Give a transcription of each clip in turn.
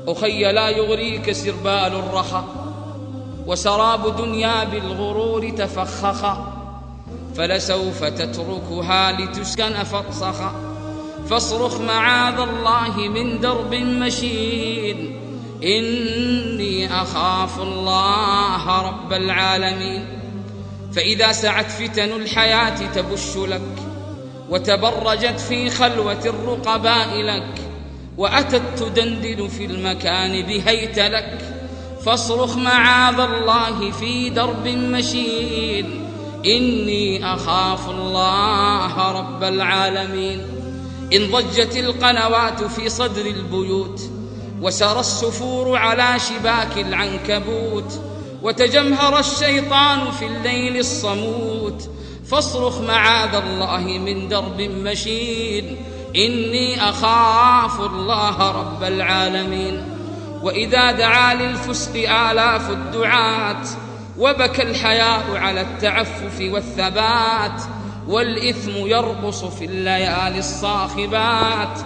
أخي لا يغريك سربال الرخا، وسراب دنيا بالغرور تفخخا، فلسوف تتركها لتسكن فرسخا. فاصرخ معاذ الله من درب مشين، إني أخاف الله رب العالمين. فإذا سعت فتن الحياة تبش لك، وتبرجت في خلوة الرقباء لك، وأتت تدندن في المكان بهيت لك، فاصرخ معاذ الله في درب مشين، إني أخاف الله رب العالمين. إن ضجت القنوات في صدر البيوت، وسرى السفور على شباك العنكبوت، وتجمهر الشيطان في الليل الصموت، فاصرخ معاذ الله من درب مشين، إني أخاف الله رب العالمين. وإذا دعا للفسق آلاف الدعاة، وبكى الحياء على التعفف والثبات، والإثم يرقص في الليالي الصاخبات،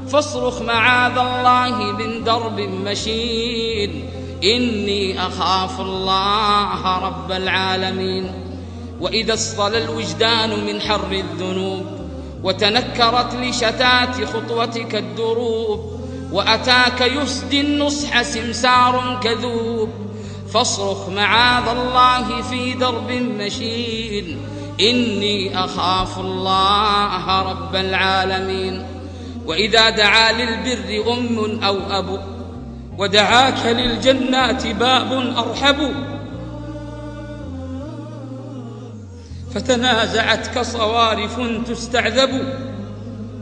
فاصرخ معاذ الله من درب مشين، إني أخاف الله رب العالمين. وإذا اصطلى الوجدان من حر الذنوب، وتنكرت لشتات خطوتك الدروب، وأتاك يسدي النصح سمسار كذوب، فاصرخ معاذ الله في درب مشين، إني أخاف الله رب العالمين. وإذا دعا للبر أم أو أب، ودعاك للجنات باب أرحب، فتنازعتك صوارف تستعذب،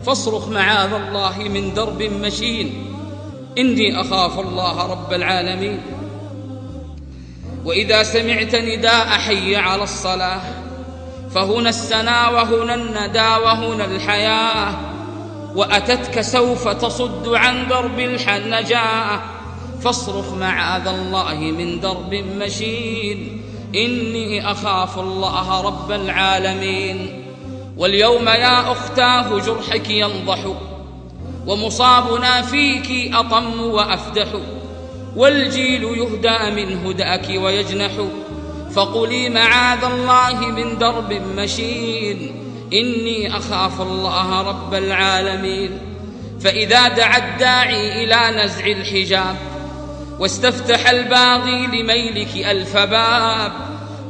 فاصرخ معاذ الله من درب مشين، إني أخاف الله رب العالمين. وإذا سمعت نداء حي على الصلاة، فهنا السنا وهنا الندى وهنا الحياة، وأتتك سوف تصد عن درب النجاة، فاصرخ معاذ الله من درب مشين، إني أخاف الله رب العالمين. واليوم يا أختاه جرحك ينضح، ومصابنا فيك أطم وأفدح، والجيل يهدى من هداك ويجنح، فقولي معاذ الله من درب مشين، إني أخاف الله رب العالمين. فإذا دعا الداعي إلى نزع الحجاب، واستفتح الباغي لميلك ألف باب،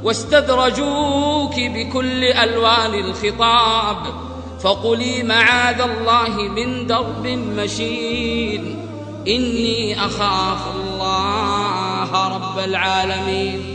واستدرجوك بكل ألوان الخطاب، فقولي معاذ الله من درب مشين، إني أخاف الله رب العالمين.